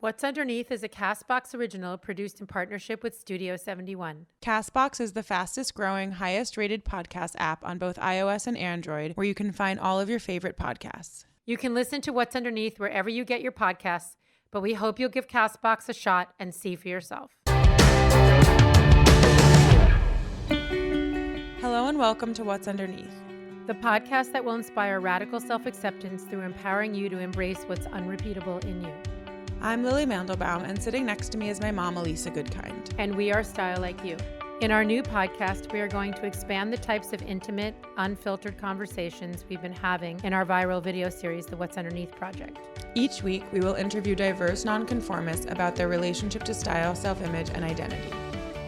What's Underneath is a CastBox original produced in partnership with Studio 71. CastBox is the fastest growing, highest rated podcast app on both iOS and Android, where you can find all of your favorite podcasts. You can listen to What's Underneath wherever you get your podcasts, but we hope you'll give CastBox a shot and see for yourself. Hello and welcome to What's Underneath, the podcast that will inspire radical self-acceptance through empowering you to embrace what's unrepeatable in you. I'm Lily Mandelbaum, and sitting next to me is my mom, Elisa Goodkind. And we are StyleLikeU. In our new podcast, we are going to expand the types of intimate, unfiltered conversations we've been having in our viral video series, the What's Underneath Project. Each week, we will interview diverse nonconformists about their relationship to style, self-image, and identity.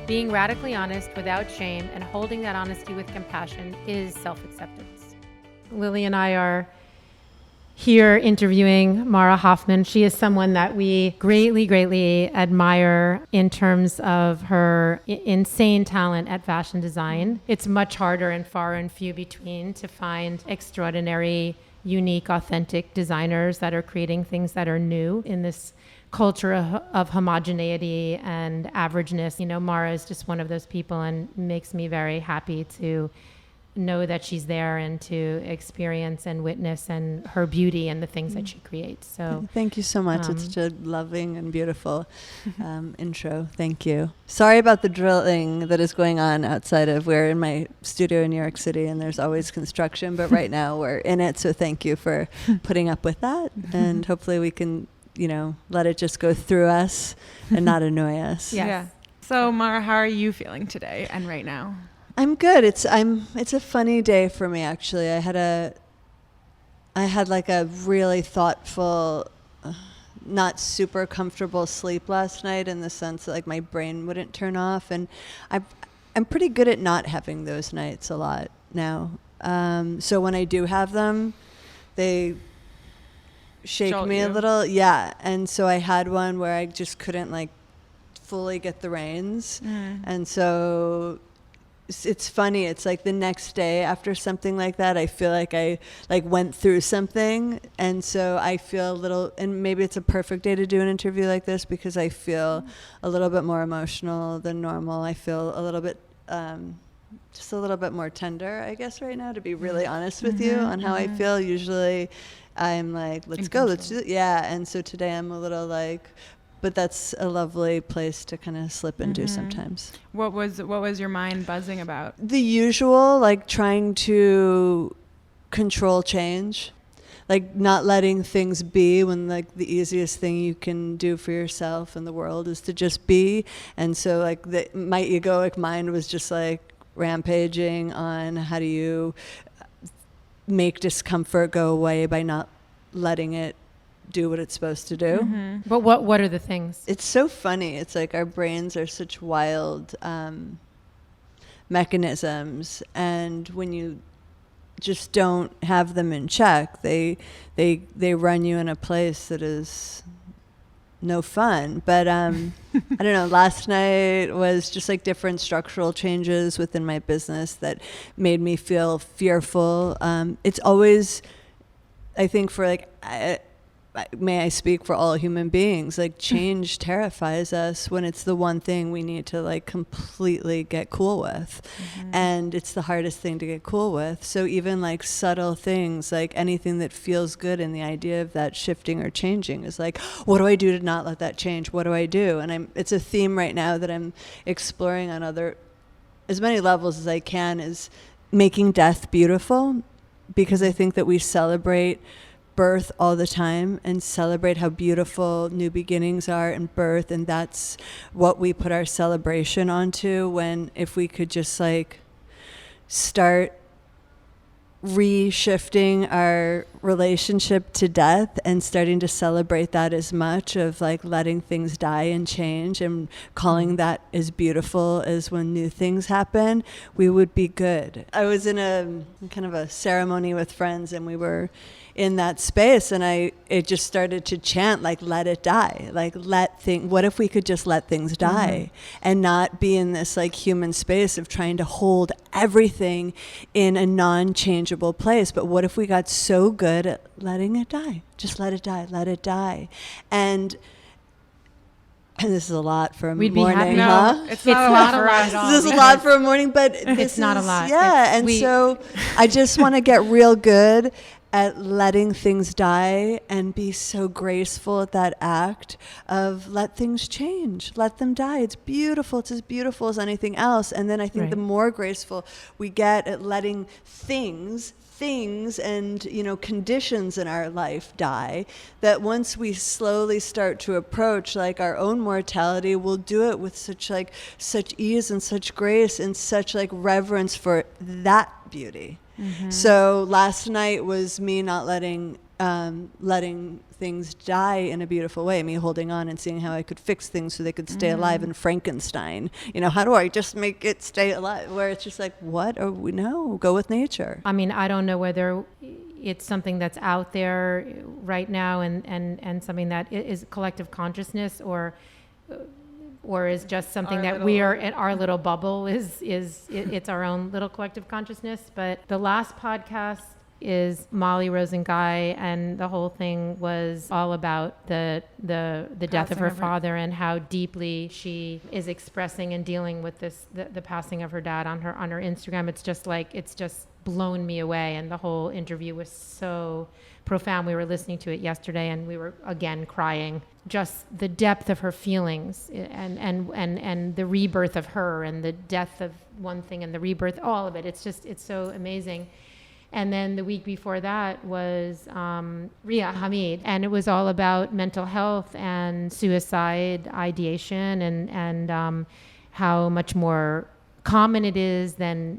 Being radically honest without shame and holding that honesty with compassion is self-acceptance. Lily and I are here interviewing Mara Hoffman. She is someone that we greatly admire in terms of her insane talent at fashion design. It's much harder and far and few between to find extraordinary, unique, authentic designers that are creating things that are new in this culture of homogeneity and averageness. You know, Mara is just one of those people and makes me very happy to know that she's there and to experience and witness and her beauty and the things that she creates. So thank you so much. It's such a loving and beautiful intro. Thank you. Sorry about the drilling that is going on outside of, we're in my studio in New York City and there's always construction, but right now we're in it. So thank you for putting up with that. And hopefully we can, let it just go through us and not annoy us. Yes. Yeah. So Mara, how are you feeling today and right now? I'm good. It's a funny day for me, actually. I had like a really thoughtful, not super comfortable sleep last night, in the sense that like my brain wouldn't turn off, and I'm pretty good at not having those nights a lot now. So when I do have them, they shake me a little. Yeah. And so I had one where I just couldn't like fully get the reins. And so it's funny. It's like the next day after something like that, I feel like I went through something. And so I feel a little, and maybe it's a perfect day to do an interview like this because I feel a little bit more emotional than normal. I feel a little bit, just a little bit more tender, I guess, right now, to be really honest with you on how I feel. Usually I'm like, let's go, let's do it. Yeah. And so today I'm a little like, but that's a lovely place to kind of slip into sometimes. What was your mind buzzing about? The usual, like trying to control change, like not letting things be when like the easiest thing you can do for yourself in the world is to just be. And so like my egoic mind was just like rampaging on how do you make discomfort go away by not letting it do what it's supposed to do. But what are the things? It's so funny. It's like our brains are such wild mechanisms, and when you just don't have them in check, they run you in a place that is no fun. But I don't know, last night was just like different structural changes within my business that made me feel fearful. It's always, I think, for like may I speak for all human beings, like change terrifies us when it's the one thing we need to like completely get cool with. And it's the hardest thing to get cool with. So even like subtle things, like anything that feels good in the idea of that shifting or changing is like, what do I do to not let that change? What do I do? And it's a theme right now that I'm exploring on as many levels as I can, is making death beautiful, because I think that we celebrate birth all the time and celebrate how beautiful new beginnings are in birth, and that's what we put our celebration onto, when if we could just like start reshifting our relationship to death and starting to celebrate that as much, of like letting things die and change and calling that as beautiful as when new things happen, we would be good. I was in a kind of a ceremony with friends, and we were in that space, and it just started to chant like, let it die, like what if we could just let things die and not be in this like human space of trying to hold everything in a non-changeable place, but what if we got so good at letting it die, just let it die, let it die. And this is a lot for a We'd be morning, happy. huh? No, it's It's not, not a a lot lot at all. This is a lot for a morning, but It's not a lot. Yeah, and so I just want to get real good at letting things die and be so graceful at that act of let things change, let them die. It's beautiful. It's as beautiful as anything else. And then I think Right. the more graceful we get at letting things and conditions in our life die, that once we slowly start to approach like our own mortality, we'll do it with such ease and such grace and such like reverence for that beauty. Mm-hmm. So last night was me not letting things die in a beautiful way, me holding on and seeing how I could fix things so they could stay alive in Frankenstein. How do I just make it stay alive? Where it's just like, what? Or no, go with nature. I mean, I don't know whether it's something that's out there right now and something that is collective consciousness or is just something that we are in our little bubble it's our own little collective consciousness. But the last podcast is Molly Rosenguy, and the whole thing was all about the death of her father and how deeply she is expressing and dealing with the passing of her dad on her Instagram. It's just blown me away, and the whole interview was so profound. We were listening to it yesterday and we were again crying. Just the depth of her feelings and the rebirth of her and the death of one thing and the rebirth, all of it. It's so amazing. And then the week before that was Ria Hamid, and it was all about mental health and suicide ideation and how much more common it is than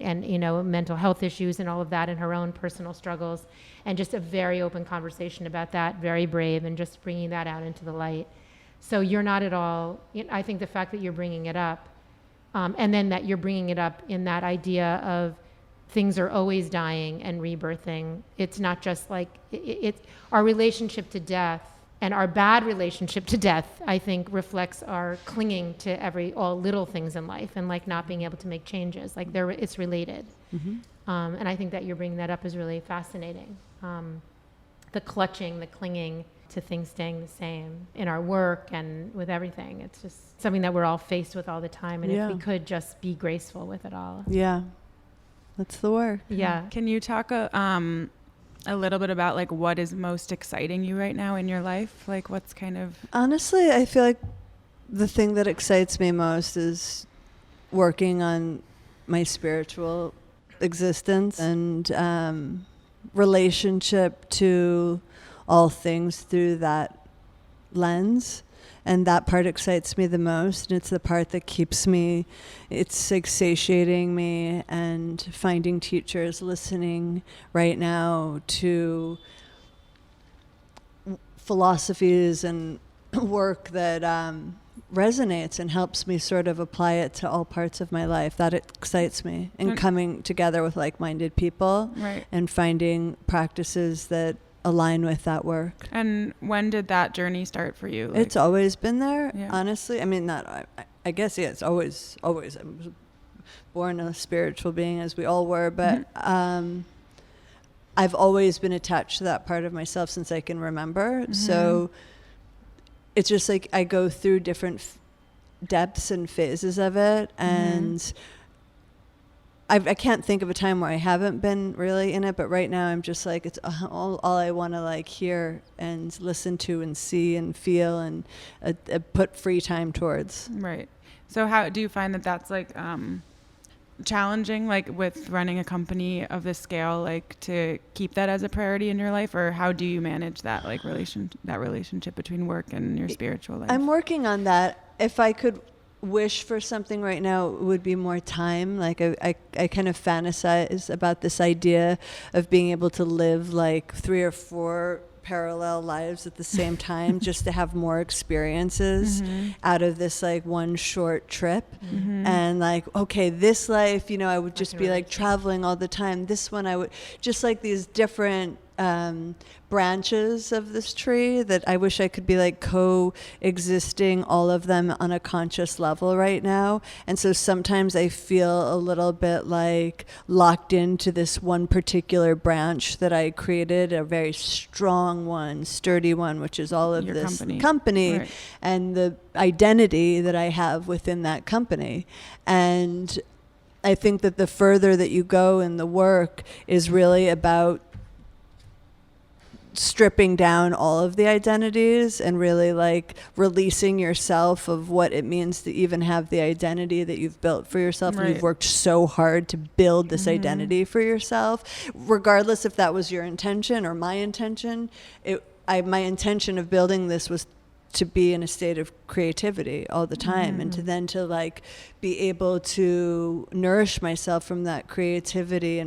mental health issues and all of that, and her own personal struggles, and just a very open conversation about that, very brave, and just bringing that out into the light. So you're not at all, I think the fact that you're bringing it up, and then that you're bringing it up in that idea of things are always dying and rebirthing. It's not just like, it's our relationship to death, and our bad relationship to death, I think, reflects our clinging to all little things in life and like not being able to make changes. Like it's related. Mm-hmm. And I think that you're bringing that up is really fascinating. The clutching, the clinging to things staying the same in our work and with everything. It's just something that we're all faced with all the time. And if we could just be graceful with it all. Yeah. That's the work. Yeah. Can you talk a little bit about like what is most exciting you right now in your life? Like what's kind of... Honestly, I feel like the thing that excites me most is working on my spiritual existence and relationship to all things through that lens. And that part excites me the most. And it's the part that keeps me, it's like satiating me, and finding teachers listening right now to philosophies and work that resonates and helps me sort of apply it to all parts of my life. That excites me. And coming together with like-minded people, right, and finding practices that align with that work. And when did that journey start for you? Like, it's always been there, yeah. Honestly. I mean, I guess, yeah, it's always. I was born a spiritual being, as we all were, but I've always been attached to that part of myself since I can remember. Mm-hmm. So it's just like I go through different depths and phases of it, and I can't think of a time where I haven't been really in it, but right now I'm just like, it's all I want to like hear and listen to and see and feel and put free time towards. Right. So how do you find that that's like challenging, like with running a company of this scale, like to keep that as a priority in your life, or how do you manage that like relationship between work and your spiritual life? I'm working on that. If I could wish for something right now, it would be more time. Like I kind of fantasize about this idea of being able to live like 3 or 4 parallel lives at the same time, just to have more experiences out of this like one short trip. And like, okay, this life, I would just be like traveling all the time. This one I would just like these different branches of this tree that I wish I could be like coexisting all of them on a conscious level right now. And so sometimes I feel a little bit like locked into this one particular branch that I created, a very strong one, sturdy one, which is all of Your this company. Right. and the identity that I have within that company. And I think that the further that you go in the work is really about stripping down all of the identities and really like releasing yourself of what it means to even have the identity that you've built for yourself. Right. And you've worked so hard to build this identity for yourself, regardless if that was your intention or my intention. My intention of building this was to be in a state of creativity all the time, and to then to like be able to nourish myself from that creativity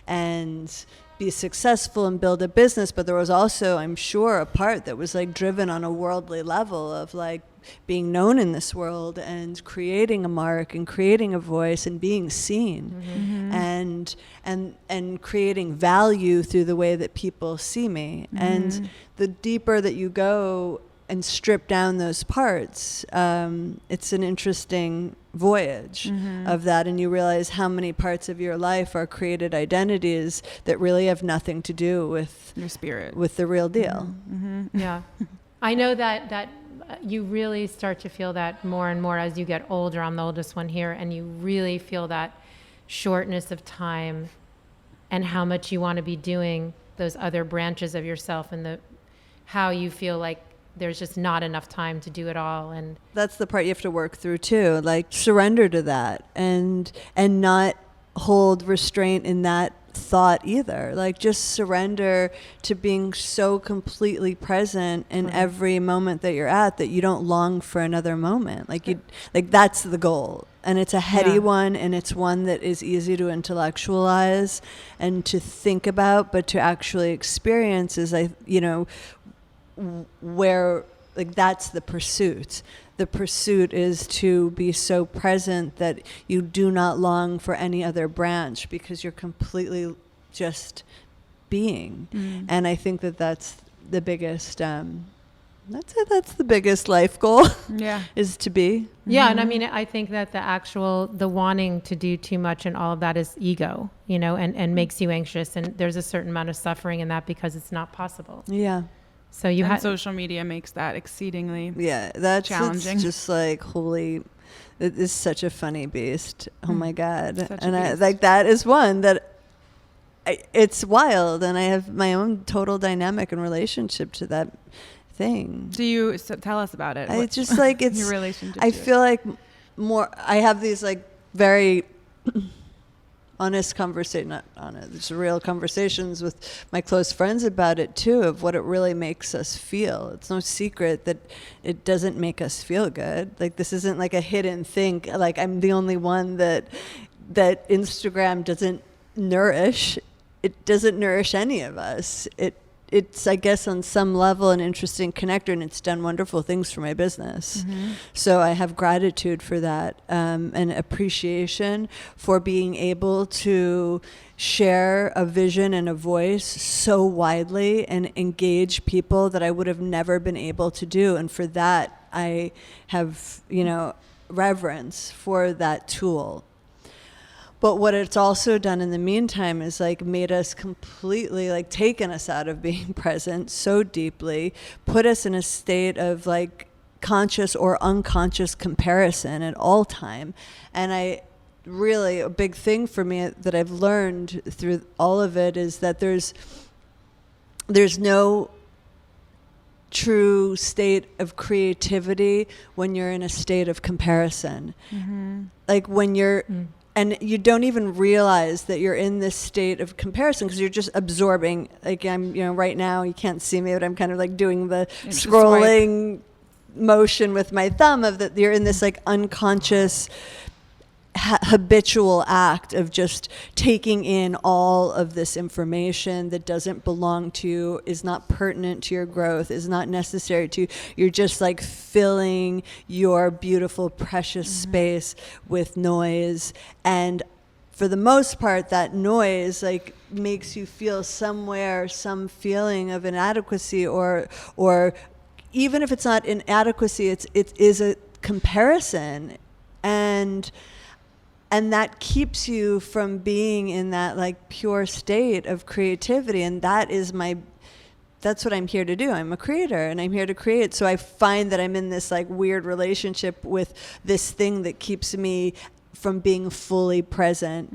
and be successful and build a business. But there was also, I'm sure, a part that was like driven on a worldly level of like being known in this world and creating a mark and creating a voice and being seen and creating value through the way that people see me. And the deeper that you go and strip down those parts, it's an interesting voyage of that, and you realize how many parts of your life are created identities that really have nothing to do with your spirit, with the real deal. Yeah. I know that you really start to feel that more and more as you get older. I'm the oldest one here, and you really feel that shortness of time and how much you want to be doing those other branches of yourself, and how you feel like there's just not enough time to do it all. And that's the part you have to work through too, like surrender to that and not hold restraint in that thought either. Like just surrender to being so completely present in every moment that you're at that you don't long for another moment. Like that's the goal. And it's a heady one, and it's one that is easy to intellectualize and to think about, but to actually experience is, where like that's the pursuit. The pursuit is to be so present that you do not long for any other branch because you're completely just being. And I think that that's the biggest that's the biggest life goal. Is to be. Yeah, and I mean, I think that the wanting to do too much and all of that is ego, and makes you anxious, and there's a certain amount of suffering in that because it's not possible. Yeah. So you have social media makes that exceedingly that's challenging. It's just like holy, it is such a funny beast. Oh my God. And I, beast. like that is one that it's wild, and I have my own total dynamic and relationship to that thing. Do you tell us about it? I just like it's your relationship. I feel like I have these like very honest conversation, not honest, just real conversations with my close friends about it too, of what it really makes us feel. It's no secret that it doesn't make us feel good. Like this isn't like a hidden thing. Like I'm the only one that Instagram doesn't nourish. It doesn't nourish any of us. It's, I guess, on some level an interesting connector, and it's done wonderful things for my business. So I have gratitude for that, and appreciation for being able to share a vision and a voice so widely and engage people that I would have never been able to do. And for that, I have, reverence for that tool. But what it's also done in the meantime is like made us completely, like taken us out of being present so deeply, put us in a state of like conscious or unconscious comparison at all time. And a big thing for me that I've learned through all of it is that there's no true state of creativity when you're in a state of comparison. Like when you're... And you don't even realize that you're in this state of comparison because you're just absorbing. Like I'm, right now you can't see me, but I'm kind of like doing the scrolling motion with my thumb of that. You're in this like unconscious, habitual act of just taking in all of this information that doesn't belong to you, is not pertinent to your growth, is not necessary to you. You're just like filling your beautiful, precious space with noise. And for the most part, that noise like makes you feel somewhere some feeling of inadequacy, or even if it's not inadequacy, it is a comparison, and that keeps you from being in that like pure state of creativity. And that's what I'm here to do. I'm a creator and I'm here to create. So I find that I'm in this like weird relationship with this thing that keeps me from being fully present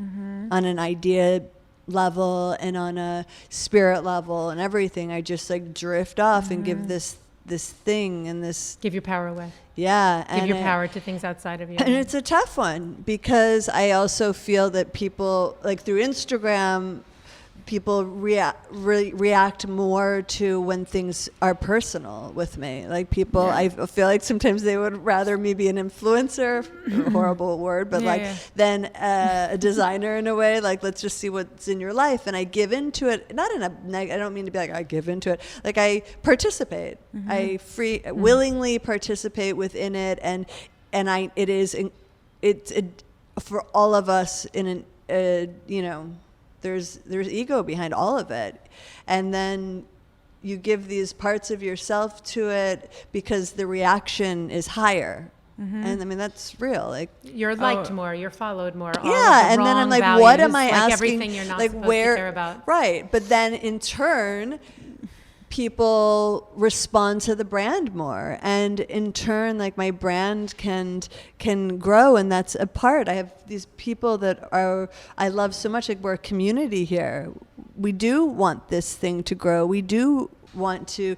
on an idea level and on a spirit level and everything. I just like drift off and give this thing and this... Give your power away. Yeah. Give your power to things outside of you. And it's a tough one because I also feel that people, like through Instagram, people react more to when things are personal with me. Like people, I feel like sometimes they would rather me be an influencer, a horrible word, but than a designer in a way. Like, let's just see what's in your life. And I give into it, not in a I don't mean to be like, I give into it. Like I participate. I willingly participate within it. And it's for all of us in an, there's ego behind all of it. And then you give these parts of yourself to it because the reaction is higher. And I mean, that's real. Like you're liked more, you're followed more. Yeah. And then I'm like, values, what am I asking? Everything you're not like supposed to care about. Right. But then in turn, people respond to the brand more, and in turn, like my brand can grow, and that's a part. I have these people that I love so much. Like we're a community here. We do want this thing to grow. I do want to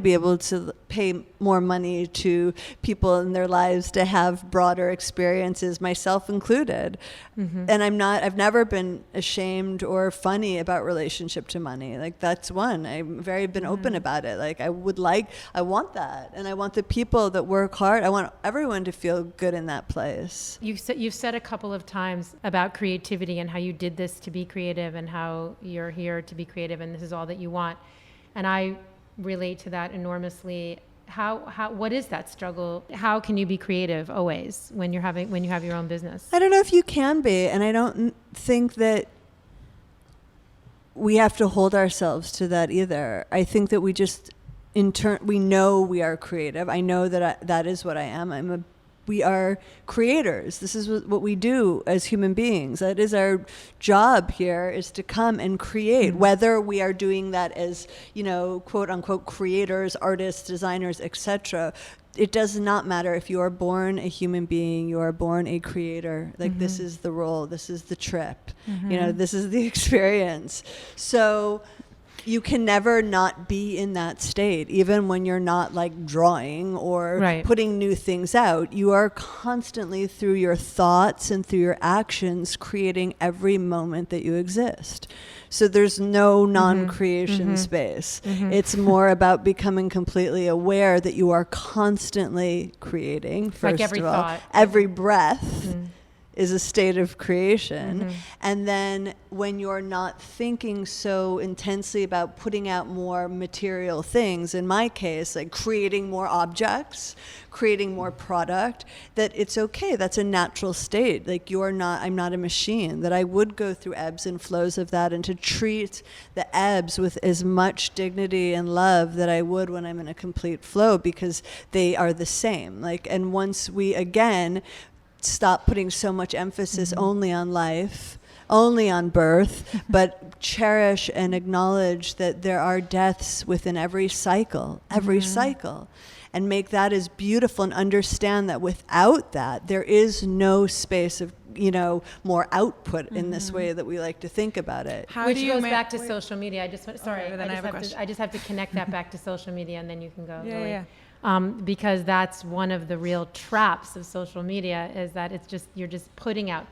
be able to pay more money to people in their lives to have broader experiences, myself included. And I've never been ashamed or funny about relationship to money. Like that's one. I've been open about it. Like I want that. And I want the people that work hard. I want everyone to feel good in that place. You've said a couple of times about creativity and how you did this to be creative and how you're here to be creative and this is all that you want. And I relate to that enormously. What is that struggle? How can you be creative always when you have your own business? I don't know if you can be, and I don't think that we have to hold ourselves to that either. I think that we just we know we are creative. I know that that is what I am. We are creators. This is what we do as human beings. That is our job here, is to come and create, whether we are doing that as, quote unquote, creators, artists, designers, etc. It does not matter if you are born a human being, you are born a creator. Like this is the role, this is the trip, this is the experience. So you can never not be in that state, even when you're not like drawing or putting new things out. You are constantly, through your thoughts and through your actions, creating every moment that you exist. So there's no non-creation space. It's more about becoming completely aware that you are constantly creating, first like every of all. thought. Every breath is a state of creation. And then when you're not thinking so intensely about putting out more material things, in my case, like creating more objects, creating more product, that it's okay. That's a natural state. Like I'm not a machine, that I would go through ebbs and flows of that, and to treat the ebbs with as much dignity and love that I would when I'm in a complete flow, because they are the same. And once we, again, stop putting so much emphasis only on life, only on birth, but cherish and acknowledge that there are deaths within every cycle, and make that as beautiful, and understand that without that, there is no space of, more output in this way that we like to think about it. Which goes back to social media. I just have to connect that back to social media, and then you can go. Because that's one of the real traps of social media, is that you're just putting out.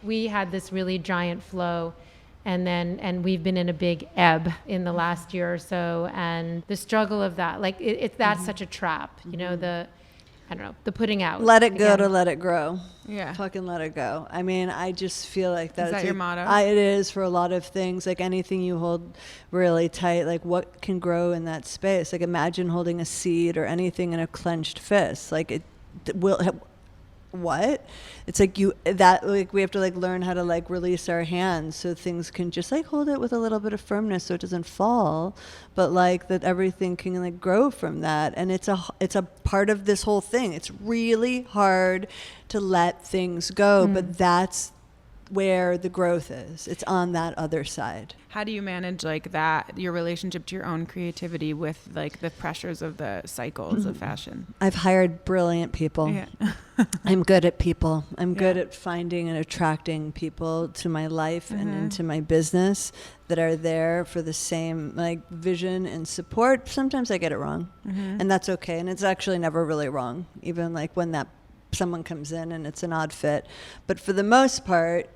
We had this really giant flow, and we've been in a big ebb in the last year or so, and the struggle of that, that's such a trap, the putting out. Let it go to let it grow. Yeah. Fucking let it go. I mean, I just feel like Is that your motto? It is for a lot of things. Like anything you hold really tight, like what can grow in that space? Like imagine holding a seed or anything in a clenched fist. Like what? It's like we have to like learn how to like release our hands so things can just like hold it with a little bit of firmness so it doesn't fall, but like that everything can like grow from that. And it's a part of this whole thing. It's really hard to let things go, but that's where the growth is. It's on that other side. How do you manage like that, your relationship to your own creativity with like the pressures of the cycles of fashion? I've hired brilliant people. Yeah. I'm good at people. I'm good at finding and attracting people to my life and into my business that are there for the same like vision and support. Sometimes I get it wrong, and that's okay. And it's actually never really wrong, even like when that someone comes in and it's an odd fit. But for the most part,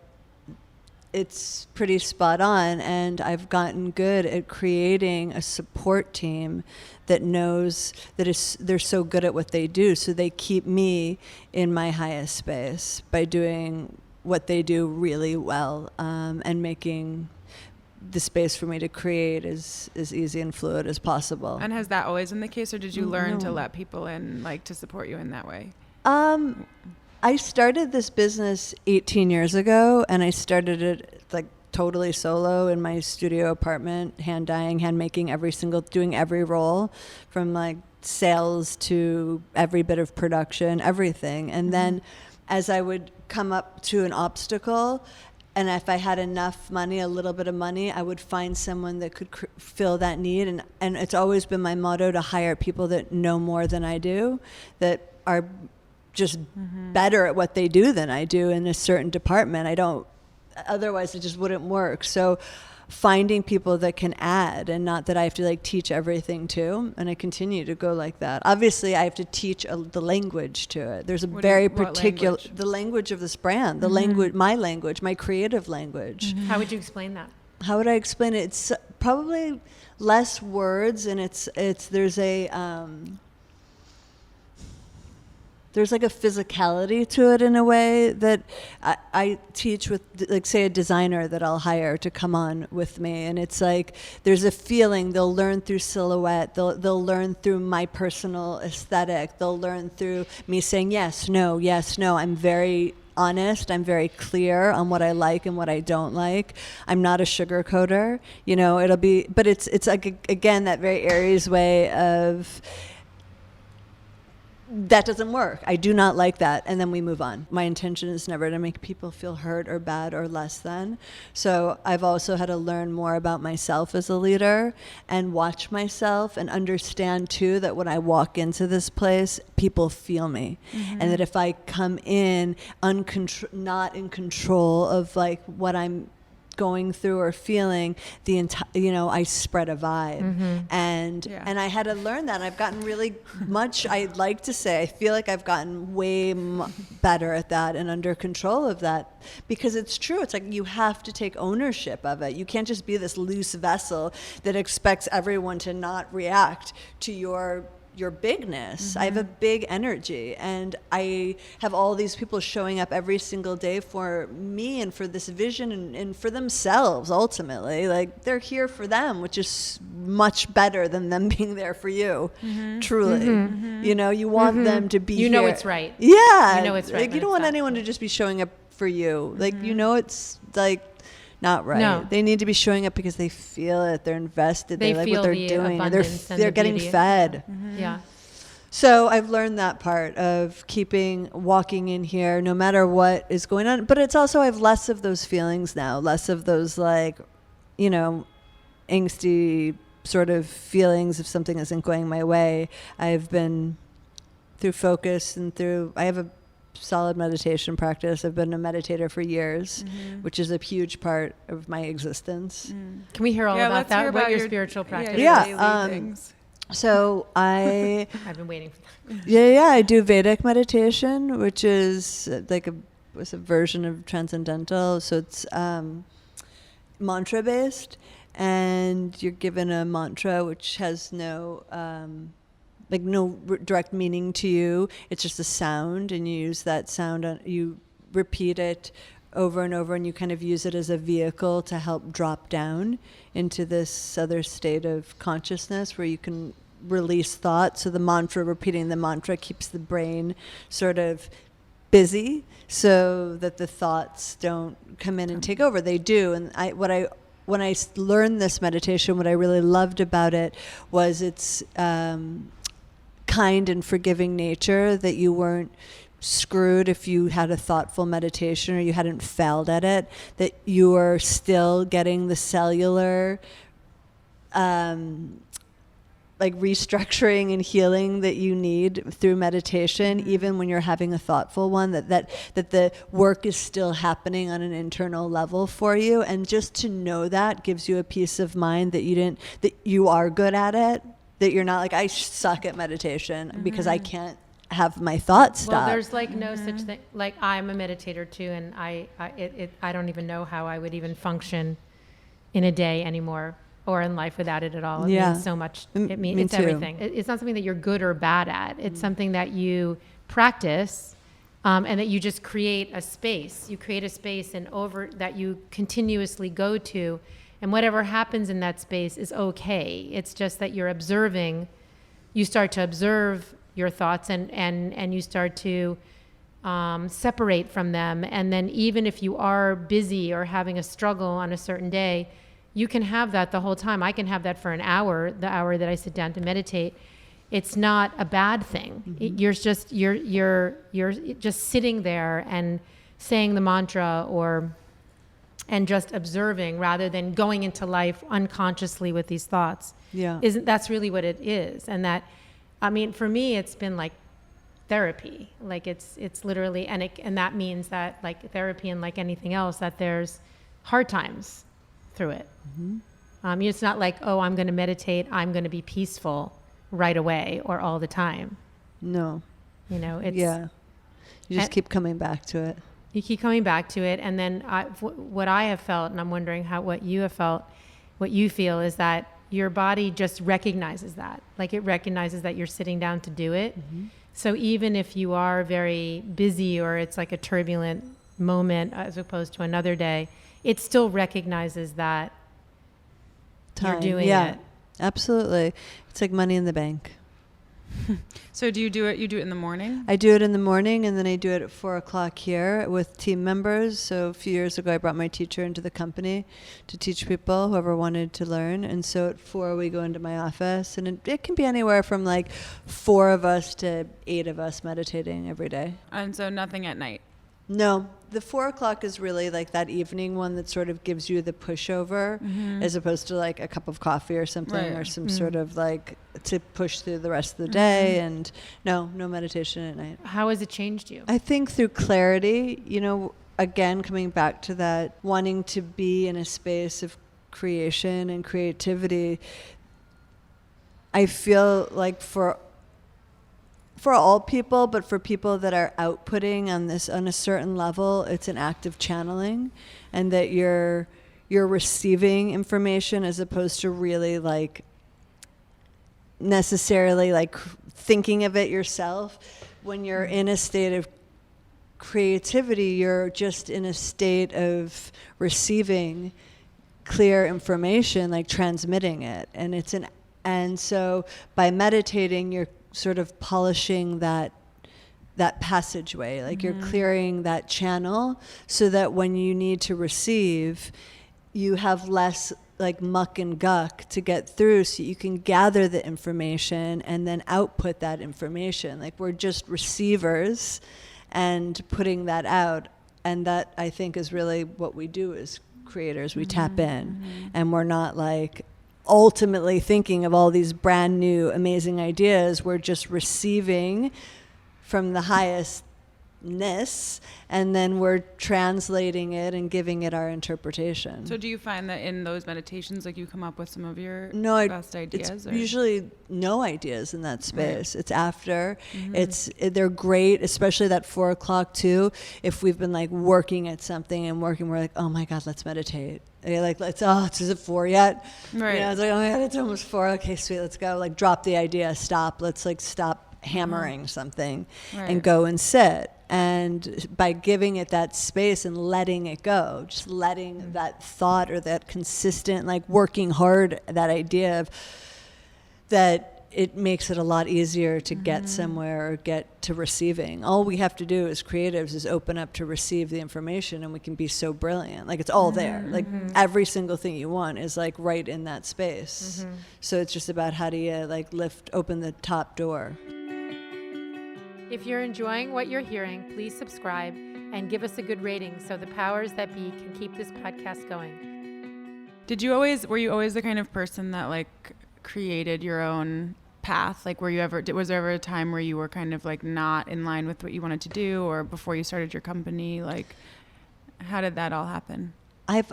it's pretty spot on, and I've gotten good at creating a support team that knows that they're so good at what they do, so they keep me in my highest space by doing what they do really well, and making the space for me to create as easy and fluid as possible. And has that always been the case, or did you learn to let people in, like to support you in that way? I started this business 18 years ago, and I started it like totally solo in my studio apartment, hand dyeing, hand making doing every role from like sales to every bit of production, everything. And then as I would come up to an obstacle, and if I had enough money, a little bit of money, I would find someone that could fill that need. And it's always been my motto to hire people that know more than I do, that are just better at what they do than I do in a certain department. Otherwise it just wouldn't work. So finding people that can add, and not that I have to like teach everything to, and I continue to go like that. Obviously I have to teach the language to it. There's a very particular, the language of this brand, the language, my creative language. How would you explain that? How would I explain it? It's probably less words, and there's like a physicality to it in a way that I teach with, like, say, a designer that I'll hire to come on with me. And it's like, there's a feeling. They'll learn through silhouette. They'll learn through my personal aesthetic. They'll learn through me saying yes, no, yes, no. I'm very honest. I'm very clear on what I like and what I don't like. I'm not a sugarcoater. But it's like, again, that very Aries way of, that doesn't work. I do not like that. And then we move on. My intention is never to make people feel hurt or bad or less than. So I've also had to learn more about myself as a leader and watch myself and understand too that when I walk into this place, people feel me. And that if I come in not in control of like what I'm going through or feeling, I spread a vibe. And I had to learn that. And I've gotten really much, I'd like to say, I feel like I've gotten way better at that and under control of that, because it's true. It's like you have to take ownership of it. You can't just be this loose vessel that expects everyone to not react to your bigness. I have a big energy, and I have all these people showing up every single day for me and for this vision and for themselves ultimately. Like, they're here for them, which is much better than them being there for you. Truly. You want them to be here. It's right. Yeah. You know it's right. Like, you don't want anyone to just be showing up for you. Like, it's like not right. No. They need to be showing up because they feel it. They're invested. They like what they're doing. And they're getting fed. Yeah. So I've learned that part of walking in here, no matter what is going on. But it's also, I have less of those feelings now, less of those like, angsty sort of feelings if something isn't going my way. I've been through focus and I have a solid meditation practice. I've been a meditator for years, which is a huge part of my existence. Can we hear all about that? Hear what about your spiritual practice Yeah. things. So I've been waiting for that. Yeah, I do Vedic meditation, which is like a version of transcendental. So it's mantra based, and you're given a mantra which has no direct meaning to you. It's just a sound, and you use that sound, you repeat it over and over, and you kind of use it as a vehicle to help drop down into this other state of consciousness where you can release thought. So repeating the mantra keeps the brain sort of busy so that the thoughts don't come in and take over. They do. And when I learned this meditation, what I really loved about it was its kind and forgiving nature, that you weren't screwed if you had a thoughtful meditation or you hadn't failed at it, that you are still getting the cellular like restructuring and healing that you need through meditation, even when you're having a thoughtful one, that the work is still happening on an internal level for you. And just to know that gives you a peace of mind that you are good at it, that you're not like, I suck at meditation because I can't have my thoughts stop. Well, there's like no such thing. Like, I'm a meditator too, and I don't even know how I would even function in a day anymore, or in life without it at all. It means so much. It means it's too. everything. It's not something that you're good or bad at. It's something that you practice, and that you just create a space. You create a space that you continuously go to, and whatever happens in that space is okay. It's just that you're observing. You start to observe your thoughts, and you start to separate from them. And then even if you are busy or having a struggle on a certain day, you can have that the whole time. I can have that for an hour, the hour that I sit down to meditate. It's not a bad thing. You're just sitting there and saying the mantra and just observing rather than going into life unconsciously with these thoughts. That's really what it is. And that, I mean, for me, it's been like therapy. Like it's literally, and that means that, like therapy and like anything else, that there's hard times through it. It's not like, oh, I'm going to meditate, I'm going to be peaceful right away or all the time. No. It's... Yeah. You just keep coming back to it. You keep coming back to it. And then what I have felt, and I'm wondering what you have felt, what you feel, is that your body just recognizes that. Like, it recognizes that you're sitting down to do it. So even if you are very busy or it's like a turbulent moment as opposed to another day, it still recognizes that you're doing it. Absolutely. It's like money in the bank. So do you do it in the morning? I do it in the morning, and then I do it at 4:00 here with team members. So a few years ago, I brought my teacher into the company to teach people, whoever wanted to learn. And so at 4, we go into my office, and it can be anywhere from like 4 of us to 8 of us meditating every day. And so nothing at night? No, the 4:00 is really like that evening one that sort of gives you the pushover, as opposed to like a cup of coffee or something, or some sort of like to push through the rest of the day. And no meditation at night. How has it changed you? I think through clarity, again, coming back to that, wanting to be in a space of creation and creativity. I feel like for all people, but for people that are outputting on a certain level, it's an act of channeling, and that you're receiving information as opposed to really like necessarily like thinking of it yourself. When you're in a state of creativity, you're just in a state of receiving clear information, like transmitting it. And so by meditating, you're sort of polishing that passageway, like you're clearing that channel, so that when you need to receive, you have less like muck and guck to get through, so you can gather the information and then output that information. Like, we're just receivers and putting that out. And that, I think, is really what we do as creators. We tap in, and we're not like ultimately thinking of all these brand new amazing ideas. We're just receiving from the highestness, and then we're translating it and giving it our interpretation. So do you find that in those meditations, like, you come up with some of your best ideas? It's usually no ideas in that space. Right. It's after. They're great, especially that 4:00 too. If we've been like working at something and we're like, oh my God, let's meditate. Like, is it 4 yet? Right. It's like, oh my God, it's almost 4. Okay, sweet, let's go. Like, drop the idea, stop. Let's like stop hammering something and go and sit. And by giving it that space and letting it go, just letting that thought or that consistent, like working hard, that idea of that it makes it a lot easier to get somewhere or get to receiving. All we have to do as creatives is open up to receive the information, and we can be so brilliant. Like, it's all there. Like, every single thing you want is like right in that space. So it's just about how do you like open the top door. If you're enjoying what you're hearing, please subscribe and give us a good rating so the powers that be can keep this podcast going. Were you always the kind of person that like created your own path? Like, was there ever a time where you were kind of like not in line with what you wanted to do, or before you started your company? Like, how did that all happen?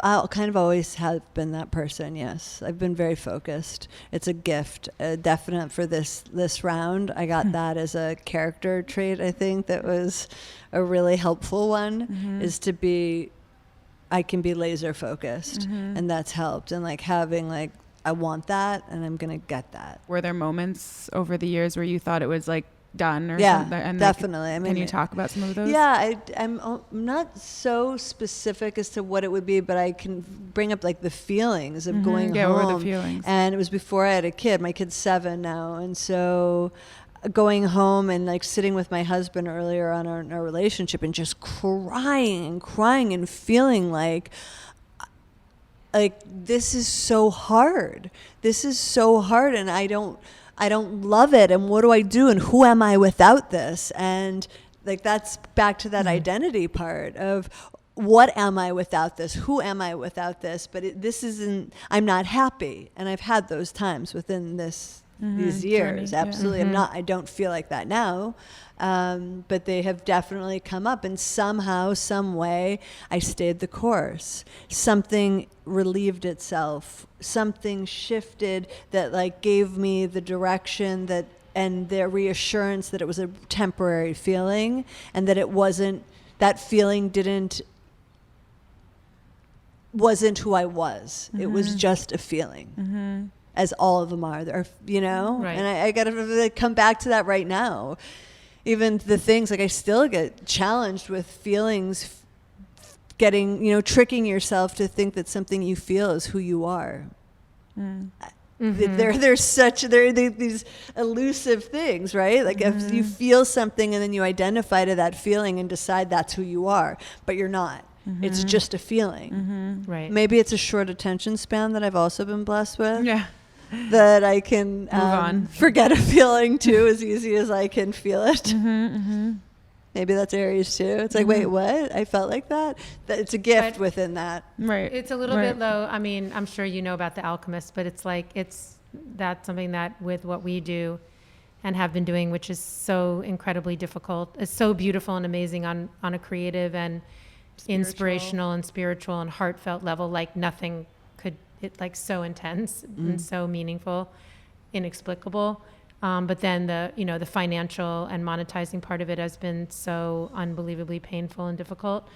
I'll kind of always have been that person. Yes, I've been very focused. It's a gift, definite for this round. I got that as a character trait. I think that was a really helpful one. Is to be, I can be laser focused, and that's helped. And like having like, I want that, and I'm gonna get that. Were there moments over the years where you thought it was like done or yeah, something? And definitely. Like, I mean, can you talk about some of those? Yeah, I'm not so specific as to what it would be, but I can bring up like the feelings of going home. Yeah, what were the feelings? And it was before I had a kid. My kid's 7 now, and so going home and like sitting with my husband earlier on in our relationship and just crying and feeling like this is so hard. This is so hard, and I don't love it, and what do I do, and who am I without this? And like that's back to that identity part of what am I without this? Who am I without this? But this isn't, I'm not happy, and I've had those times within these years. Journey, absolutely. I don't feel like that now, but they have definitely come up, and somehow, some way, I stayed the course. Something relieved itself, something shifted that like gave me the direction that and the reassurance that it was a temporary feeling, and that it wasn't, that feeling wasn't who I was. It was just a feeling. As all of them are, you know? Right. And I got to really come back to that right now. Even the things, like I still get challenged with feelings, getting, tricking yourself to think that something you feel is who you are. They're these elusive things, right? Like if you feel something and then you identify to that feeling and decide that's who you are, but you're not. It's just a feeling. Right. Maybe it's a short attention span that I've also been blessed with. Yeah. That I can Move on. forget a feeling too as easy as I can feel it. Maybe that's Aries too. It's like, wait, what? I felt like that? It's a gift But within that. Right. It's a little bit low. I mean, I'm sure you know about the Alchemist, but it's like, that's something that with what we do and have been doing, which is so incredibly difficult. It's so beautiful and amazing on a creative and inspirational and spiritual and heartfelt level, like nothing could, it like so intense and so meaningful, inexplicable. But then the financial and monetizing part of it has been so unbelievably painful and difficult.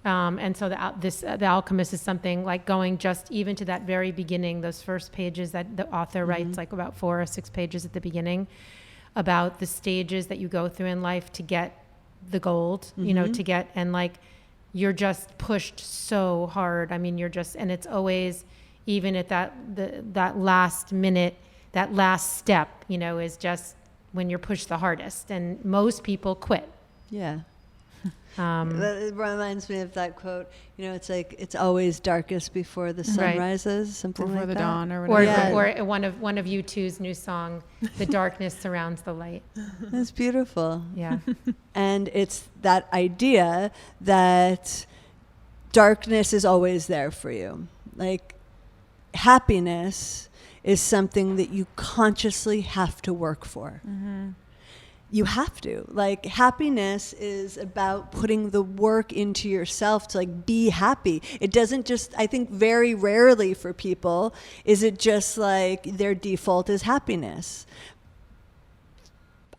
And so the Alchemist is something like going just even to that very beginning, those first pages that the author writes, like about 4 or 6 pages at the beginning, about the stages that you go through in life to get the gold, to get, and like, you're just pushed so hard. I mean, and it's always, even at that last minute, that last step, is just when you're pushed the hardest, and most people quit. Yeah. That reminds me of that quote. It's like it's always darkest before the sun rises, something before like the that. dawn or whatever. Or one of U2's new song, "The Darkness Surrounds the Light." That's beautiful. Yeah. And it's that idea that darkness is always there for you. Like happiness is something that you consciously have to work for. You have to. Like happiness is about putting the work into yourself to like be happy. It doesn't just, I think very rarely for people is it just like their default is happiness.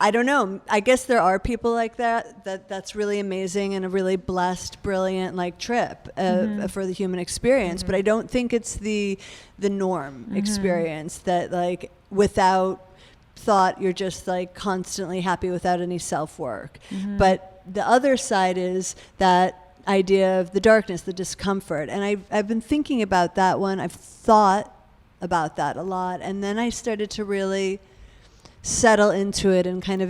I don't know. I guess there are people like that's really amazing and a really blessed, brilliant like trip for the human experience. But I don't think it's the norm experience that like without thought you're just like constantly happy without any self-work. But the other side is that idea of the darkness, the discomfort. And I've been thinking about that one. I've thought about that a lot. And then I started to really settle into it in kind of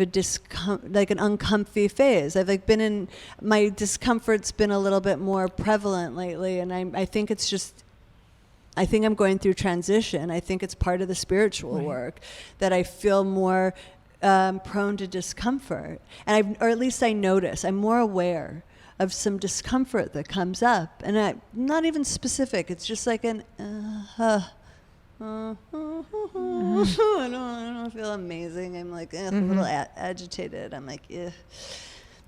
like an uncomfy phase. I've like been in, my discomfort's been a little bit more prevalent lately, and I think it's just, I think I'm going through transition. I think it's part of the spiritual work that I feel more prone to discomfort, and or at least I notice, I'm more aware of some discomfort that comes up, and I'm not even specific. It's just like an I don't feel amazing. I'm like a little agitated. I'm like,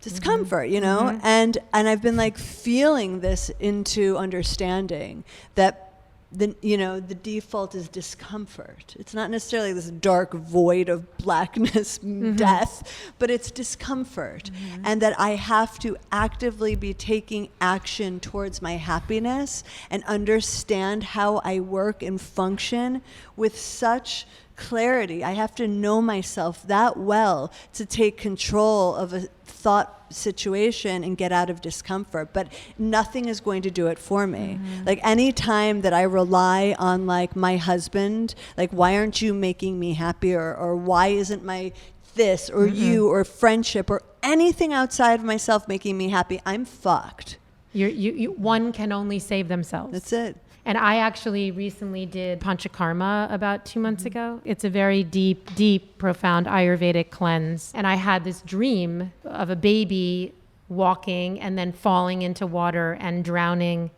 discomfort, you know? And I've been like feeling this into understanding that the default is discomfort. It's not necessarily this dark void of blackness, death, but it's discomfort. And that I have to actively be taking action towards my happiness and understand how I work and function with such clarity. I have to know myself that well to take control of a thought situation and get out of discomfort, but nothing is going to do it for me. Like any time that I rely on like my husband, like why aren't you making me happier, or why isn't my this or you or friendship or anything outside of myself making me happy, I'm fucked. One can only save themselves. That's it. And I actually recently did Panchakarma about 2 months ago. It's a very deep, profound Ayurvedic cleanse. And I had this dream of a baby walking and then falling into water and drowning,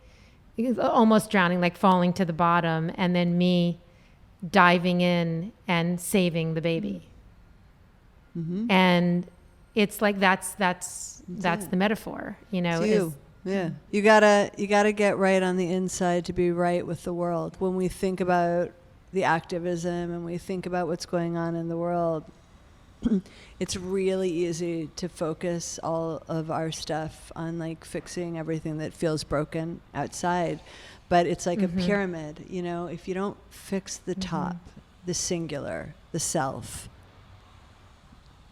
almost drowning, like falling to the bottom, and then me diving in and saving the baby. And it's like that's the metaphor, you know. It's you. Yeah, you gotta get right on the inside to be right with the world. When we think about the activism and we think about what's going on in the world, it's really easy to focus all of our stuff on like fixing everything that feels broken outside. But it's like a pyramid, you know, if you don't fix the top, the singular, the self,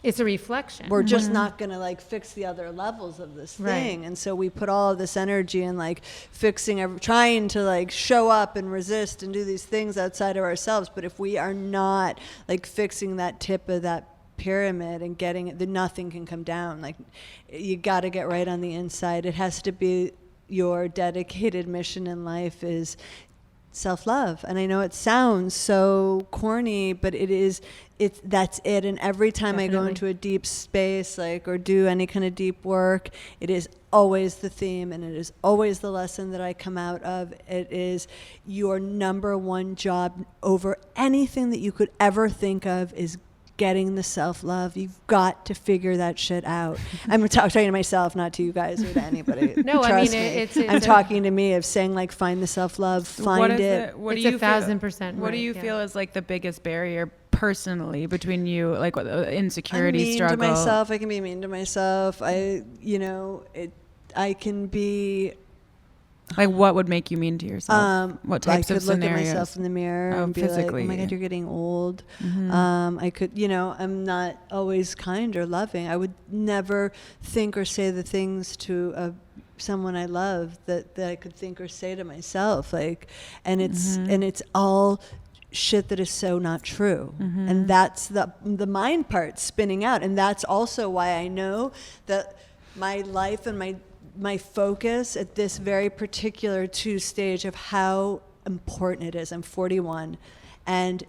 it's a reflection. We're just not going to like fix the other levels of this thing. And so we put all of this energy in like fixing, trying to like show up and resist and do these things outside of ourselves. But if we are not like fixing that tip of that pyramid and getting it, then nothing can come down. Like you got to get right on the inside. It has to be your dedicated mission in life is self-love. And I know it sounds so corny, but that's it. And every time I go into a deep space, like, or do any kind of deep work, it is always the theme, and it is always the lesson that I come out of. It is your number one job over anything that you could ever think of is getting the self-love. You've got to figure that shit out. I'm talking to myself, not to you guys or to anybody. No, Trust I mean, me. it's I'm talking to me of saying like, find the self-love, find it. What it's do you 1,000%. What do you feel is like the biggest barrier personally between you, like what the insecurity struggle? I'm mean to myself. I can be mean to myself. I can be. Like, what would make you mean to yourself? What types of scenarios? I could look at myself in the mirror and be physically, like, oh my God, you're getting old. I could, I'm not always kind or loving. I would never think or say the things to someone I love that I could think or say to myself. Like, and it's all shit that is so not true. And that's the mind part spinning out. And that's also why I know that my life and my focus at this very particular stage of how important it is. I'm 41, and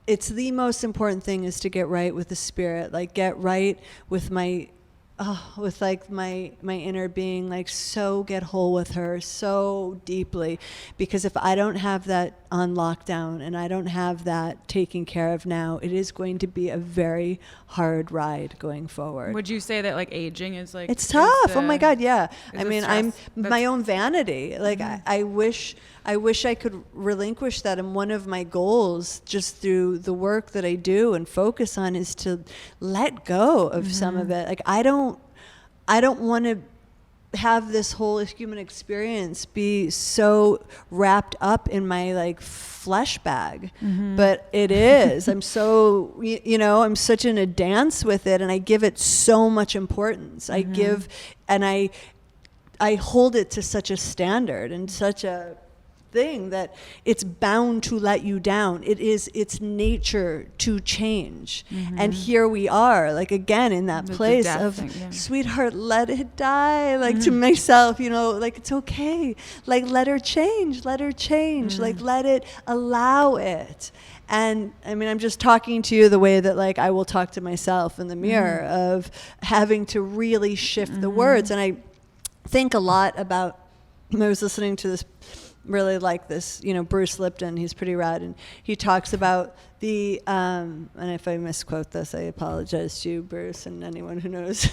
it's the most important thing is to get right with the spirit, like get right with my inner being, like so get whole with her so deeply, because if I don't have that on lockdown and I don't have that taken care of now, it is going to be a very hard ride going forward. Would you say that like aging is like it's tough? Oh my God, yeah. I mean, I'm my own vanity. Like I wish I could relinquish that. And one of my goals, just through the work that I do and focus on, is to let go of some of it. Like I don't want to have this whole human experience be so wrapped up in my like flesh bag, but it is. I'm so, I'm such in a dance with it, and I give it so much importance. I give, and I hold it to such a standard and such a thing that it's bound to let you down. It is its nature to change. And here we are, like, again, in that place of, sweetheart, let it die. Like, to myself, you know, like, it's okay. Like, let her change. Like, let it, allow it. And I mean, I'm just talking to you the way that, like, I will talk to myself in the mirror of having to really shift the words. And I think a lot about, I was listening to this, really like this, you know, Bruce Lipton, he's pretty rad, and he talks about the, and if I misquote this, I apologize to you, Bruce, and anyone who knows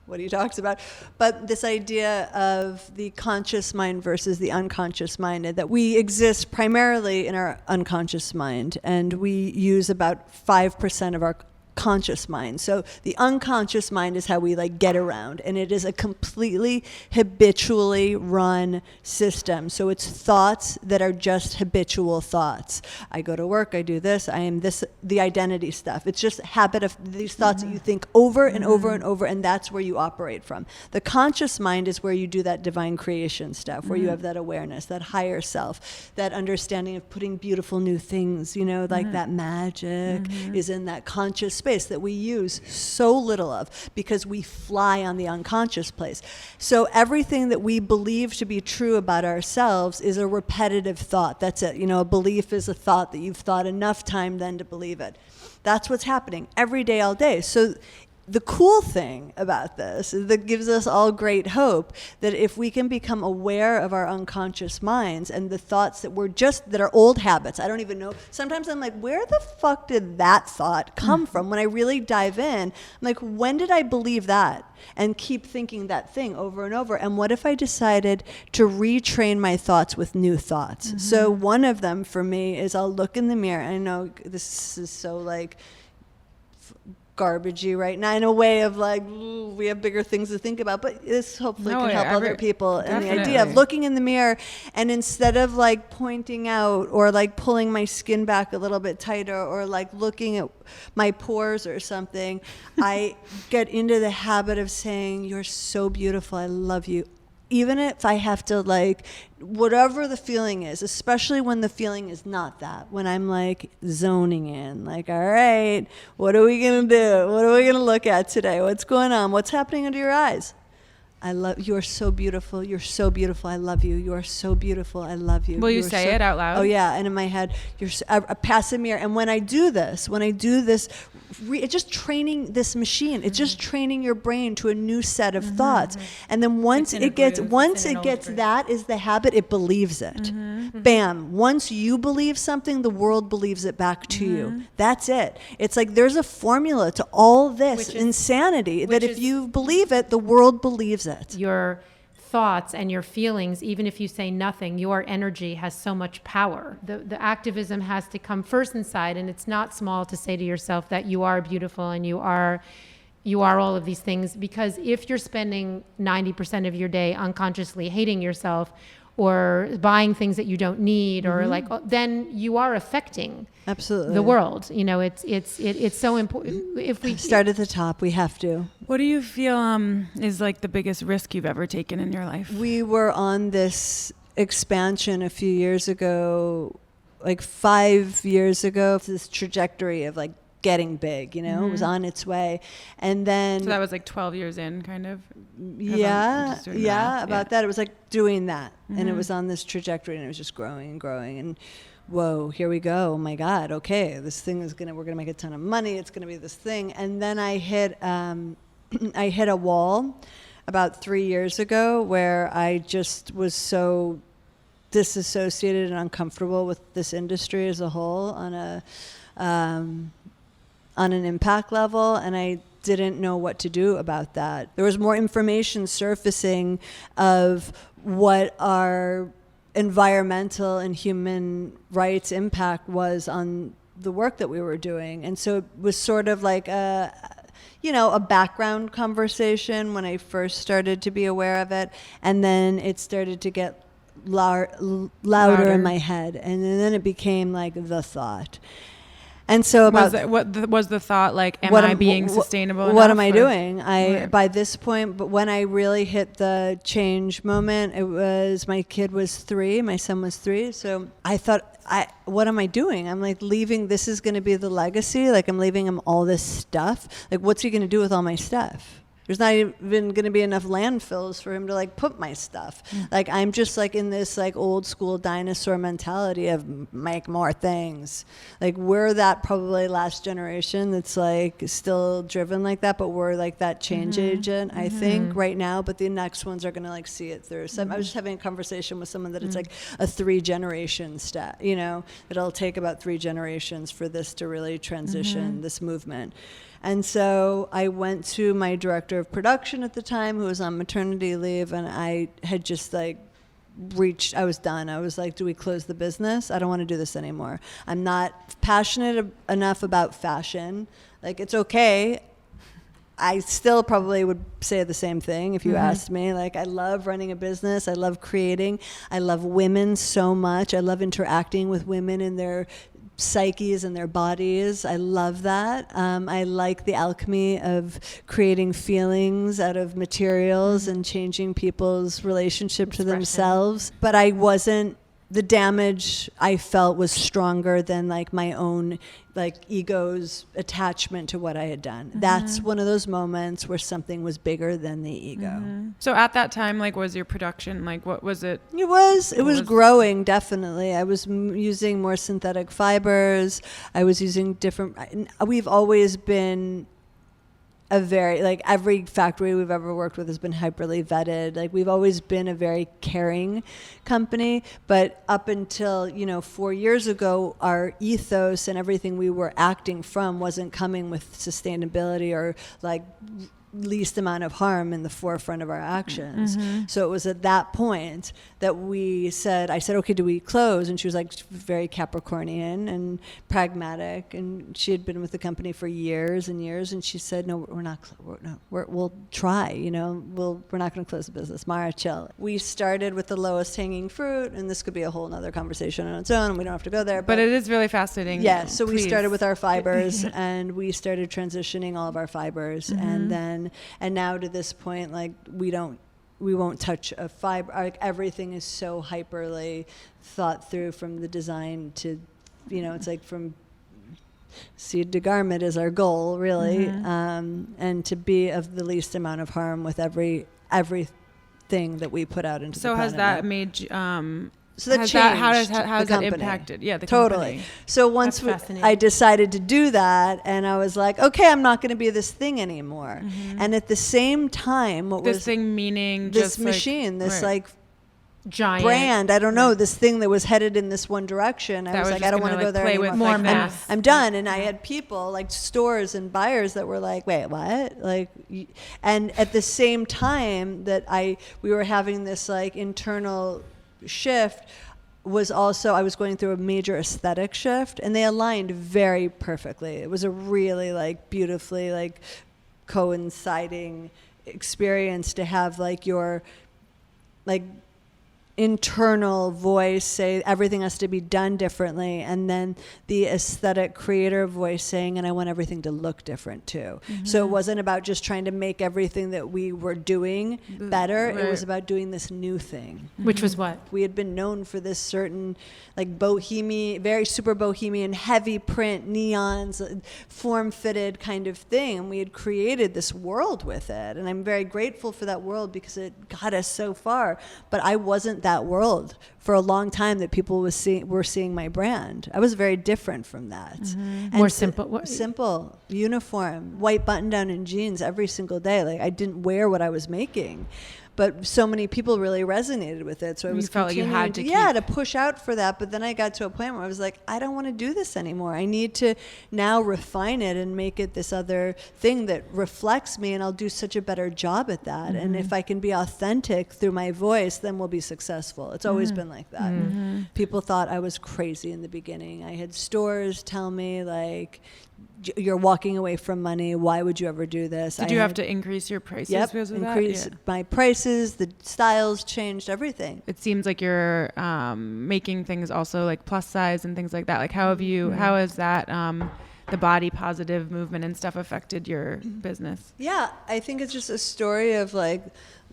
what he talks about, but this idea of the conscious mind versus the unconscious mind, and that we exist primarily in our unconscious mind, and we use about 5% of our conscious mind. So the unconscious mind is how we, like, get around, and it is a completely habitually run system. So it's thoughts that are just habitual thoughts. I go to work, I do this, I am this, the identity stuff. It's just a habit of these thoughts that you think over and over and over, and that's where you operate from. The conscious mind is where you do that divine creation stuff, where you have that awareness, that higher self, that understanding of putting beautiful new things, you know, like that magic is in that conscious space that we use so little of because we fly on the unconscious place. So everything that we believe to be true about ourselves is a repetitive thought. That's it. You know, a belief is a thought that you've thought enough time then to believe it. That's what's happening every day, all day. So the cool thing about this is that gives us all great hope that if we can become aware of our unconscious minds and the thoughts that that are old habits. I don't even know. Sometimes I'm like, where the fuck did that thought come from? When I really dive in, I'm like, when did I believe that? And keep thinking that thing over and over. And what if I decided to retrain my thoughts with new thoughts? So one of them for me is I'll look in the mirror. I know this is so, like, garbagey right now, in a way of, like, ooh, we have bigger things to think about, but this hopefully can help other people. And the idea of looking in the mirror, and instead of, like, pointing out or, like, pulling my skin back a little bit tighter or, like, looking at my pores or something, I get into the habit of saying, you're so beautiful, I love you. Even if I have to, like, whatever the feeling is, especially when the feeling is not that, when I'm, like, zoning in, like, all right, what are we going to do? What are we going to look at today? What's going on? What's happening under your eyes? I love, you're so beautiful. You're so beautiful. I love you. You're so beautiful. I love you. Will you say it out loud? Oh yeah. And in my head, I pass a mirror. And when I do this, it's just training this machine. It's just training your brain to a new set of thoughts. And then once it gets that is the habit, it believes it. Bam. Once you believe something, the world believes it back to you. That's it. It's like there's a formula to all this insanity that if you believe it, the world believes it. Your thoughts and your feelings, even if you say nothing, your energy has so much power. The activism has to come first inside, and it's not small to say to yourself that you are beautiful and you are all of these things, because if you're spending 90% of your day unconsciously hating yourself or buying things that you don't need, or like, then you are affecting absolutely the world. You know, it's so important. If we start at the top, we have to. What do you feel is, like, the biggest risk you've ever taken in your life? We were on this expansion a few years ago, like 5 years ago, this trajectory of, like, getting big, you know, it was on its way. And then so that was like 12 years in, kind of. About that. It was like doing that, and it was on this trajectory, and it was just growing and growing, and whoa, here we go. Oh my God. Okay. This thing we're going to make a ton of money. It's going to be this thing. And then I hit a wall about 3 years ago where I just was so disassociated and uncomfortable with this industry as a whole on an impact level, and I didn't know what to do about that. There was more information surfacing of what our environmental and human rights impact was on the work that we were doing. And so it was sort of like a background conversation when I first started to be aware of it. And then it started to get louder in my head. And then it became like the thought. And so about was the thought like, am I being sustainable enough? What am I doing? Right. By this point, but when I really hit the change moment, it was my kid was 3, my son was 3. So I thought, what am I doing? I'm like leaving. This is going to be the legacy. Like I'm leaving him all this stuff. Like what's he going to do with all my stuff? There's not even going to be enough landfills for him to like put my stuff. Like I'm just like in this like old school dinosaur mentality of make more things. Like we're that probably last generation that's like still driven like that, but we're like that change agent, I think, right now. But the next ones are going to like see it through. So I was just having a conversation with someone that it's like a 3-generation stat, you know, it'll take about 3 generations for this to really transition this movement. And so I went to my director of production at the time, who was on maternity leave, and I had just like I was done. I was like, do we close the business? I don't want to do this anymore. I'm not passionate enough about fashion. Like, it's okay. I still probably would say the same thing if you asked me. Like, I love running a business. I love creating. I love women so much. I love interacting with women in their psyches and their bodies. I love that. I like the alchemy of creating feelings out of materials and changing people's relationship to themselves. But the damage I felt was stronger than like my own like ego's attachment to what I had done. That's one of those moments where something was bigger than the ego. So at that time, like, was your production, like, what was it? It was growing, definitely. I was using more synthetic fibers. I was using we've always been like every factory we've ever worked with has been hyperly vetted. Like we've always been a very caring company, but up until, 4 years ago, our ethos and everything we were acting from wasn't coming with sustainability or like least amount of harm in the forefront of our actions. So it was at that point that I said, okay, do we close? And she was like very Capricornian and pragmatic, and she had been with the company for years and years, and she said, no, we'll try, we're not going to close the business. Mara, chill. We started with the lowest hanging fruit, and this could be a whole nother conversation on its own, and we don't have to go there. But it is really fascinating. Yeah, so we started with our fibers, and we started transitioning all of our fibers, and now to this point, like we won't touch a fiber. Like everything is so hyperly thought through from the design to, it's like from seed to garment is our goal, really, and to be of the least amount of harm with everything that we put out into the planet. So has that made you, so that changed. How has that impacted? Yeah, the totally. company. So once I decided to do that, and I was like, okay, I'm not going to be this thing anymore. And at the same time, this thing meaning this just machine, this like giant brand, I don't know, this thing that was headed in this one direction. I was like, I don't want to go there play anymore. With more mass. I'm done. And I had people like stores and buyers that were like, wait, what? Like, and at the same time that we were having this like internal shift was also, I was going through a major aesthetic shift, and they aligned very perfectly. It was a really like beautifully like coinciding experience to have like your like internal voice say everything has to be done differently, and then the aesthetic creator voice saying, and I want everything to look different too. So it wasn't about just trying to make everything that we were doing better. It was about doing this new thing. Which was what? We had been known for this certain like bohemian, very super bohemian, heavy print, neons, form-fitted kind of thing, and we had created this world with it, and I'm very grateful for that world because it got us so far. But I wasn't that world for a long time that people were seeing my brand. I was very different from that. And more simple. Simple, uniform, white button down and jeans every single day. Like I didn't wear what I was making. But so many people really resonated with it. So I was felt like you had to push out for that. But then I got to a point where I was like, I don't want to do this anymore. I need to now refine it and make it this other thing that reflects me, and I'll do such a better job at that. And if I can be authentic through my voice, then we'll be successful. It's always been like that. People thought I was crazy in the beginning. I had stores tell me like, you're walking away from money. Why would you ever do this? Did you have to increase your prices because of that? Increase my prices, the styles changed, everything. It seems like you're making things also like plus size and things like that. Like how has that the body positive movement and stuff affected your business? Yeah, I think it's just a story of like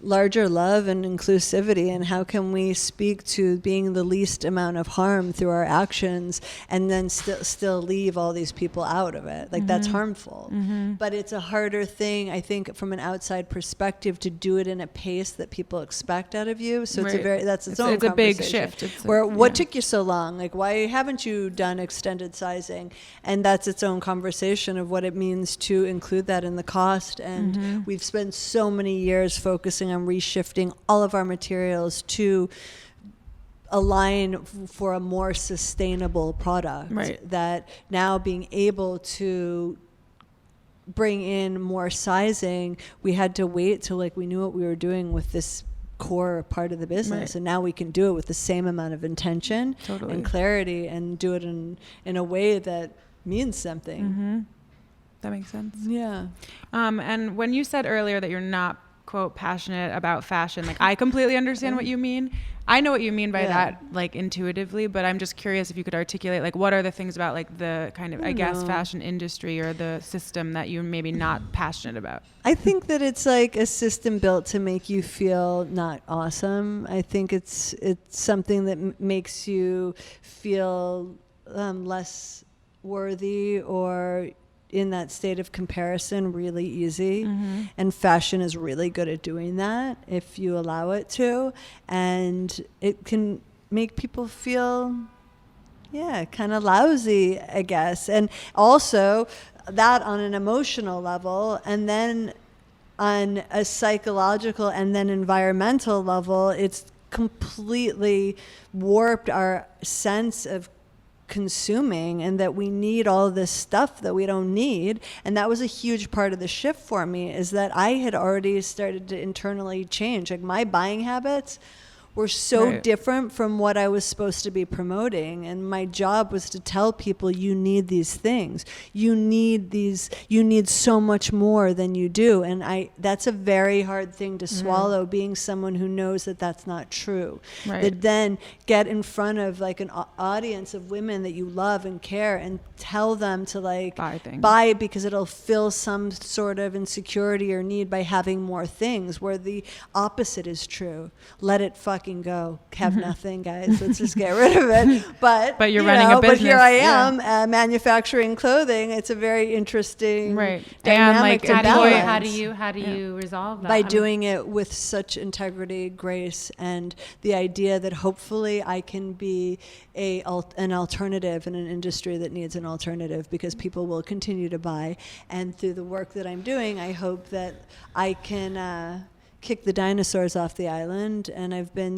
larger love and inclusivity, and how can we speak to being the least amount of harm through our actions, and then still leave all these people out of it. Like that's harmful. But it's a harder thing, I think, from an outside perspective, to do it in a pace that people expect out of you. So it's its own it's a big conversation. shift. What took you so long? Like, why haven't you done extended sizing? And that's its own conversation of what it means to include that in the cost. And we've spent so many years focusing on reshifting all of our materials to align for a more sustainable product. Right. That now being able to bring in more sizing, we had to wait till like we knew what we were doing with this core part of the business, and now we can do it with the same amount of intention and clarity, and do it in a way that means something. That makes sense. Yeah. And when you said earlier that you're not, quote, passionate about fashion, like I completely understand what you mean. I know what you mean by that, like intuitively, but I'm just curious if you could articulate, like, what are the things about like the kind of, I guess, fashion industry or the system that you're maybe not passionate about? I think that it's like a system built to make you feel not awesome. I think it's something that makes you feel less worthy or in that state of comparison really easy. And fashion is really good at doing that if you allow it to. And it can make people feel, kind of lousy, I guess. And also that on an emotional level, and then on a psychological and then environmental level, it's completely warped our sense of consuming, and that we need all this stuff that we don't need. And that was a huge part of the shift for me, is that I had already started to internally change. Like my buying habits were so different from what I was supposed to be promoting. And my job was to tell people, you need these things. You need so much more than you do. And that's a very hard thing to swallow, being someone who knows that that's not true. That then get in front of like an audience of women that you love and care, and tell them to like buy because it'll fill some sort of insecurity or need by having more things, where the opposite is true. Let it fucking go. Have nothing, guys. Let's just get rid of it. But you're running a business. But here I am manufacturing clothing. It's a very interesting dynamic and like to balance. How do you resolve that? By doing it with such integrity, grace, and the idea that hopefully I can be an alternative in an industry that needs an alternative, because people will continue to buy. And through the work that I'm doing, I hope that I can kick the dinosaurs off the island. And I've been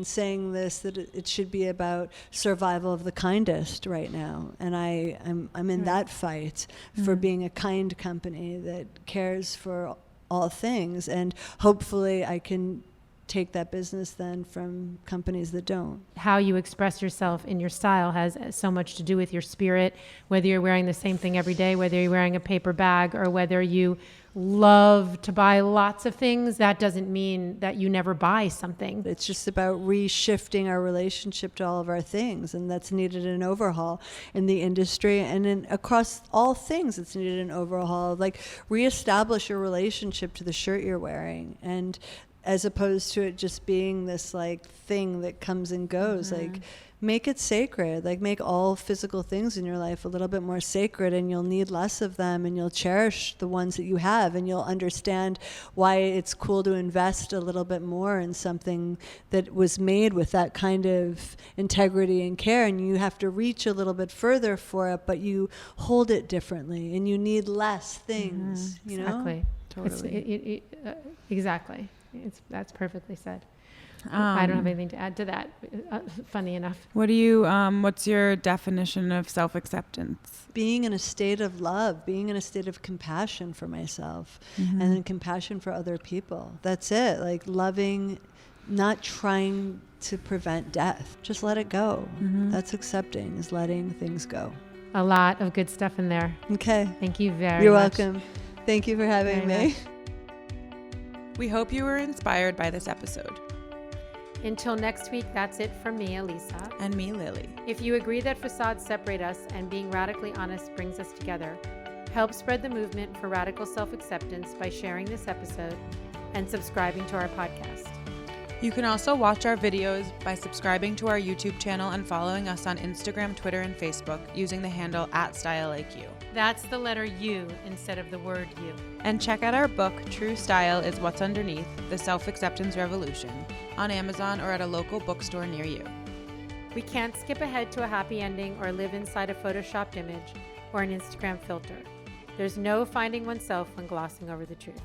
saying this, that it should be about survival of the kindest right now. And I'm in that fight for being a kind company that cares for all things. And hopefully I can take that business then from companies that don't. How you express yourself in your style has so much to do with your spirit, whether you're wearing the same thing every day, whether you're wearing a paper bag, or whether you love to buy lots of things. That doesn't mean that you never buy something. It's just about reshifting our relationship to all of our things, and that's needed an overhaul in the industry, and across all things it's needed an overhaul. Like, reestablish your relationship to the shirt you're wearing, and as opposed to it just being this like thing that comes and goes. Like, make it sacred. Like, make all physical things in your life a little bit more sacred, and you'll need less of them, and you'll cherish the ones that you have, and you'll understand why it's cool to invest a little bit more in something that was made with that kind of integrity and care. And you have to reach a little bit further for it, but you hold it differently, and you need less things. You know? Totally. Exactly. That's perfectly said. I don't have anything to add to that. Funny enough. What's your definition of self-acceptance? Being in a state of love, being in a state of compassion for myself, and then compassion for other people. That's it. Like, loving, not trying to prevent death. Just let it go. That's accepting, is letting things go. A lot of good stuff in there. Okay. Thank you very You're much. welcome. Thank you for having Very me. We hope you were inspired by this episode. Until next week, that's it from me, Elisa. And me, Lily. If you agree that facades separate us and being radically honest brings us together, help spread the movement for radical self-acceptance by sharing this episode and subscribing to our podcast. You can also watch our videos by subscribing to our YouTube channel and following us on Instagram, Twitter, and Facebook using the handle @StyleLikeU. That's the letter U instead of the word you. And check out our book, True Style is What's Underneath, The Self-Acceptance Revolution, on Amazon or at a local bookstore near you. We can't skip ahead to a happy ending or live inside a photoshopped image or an Instagram filter. There's no finding oneself when glossing over the truth.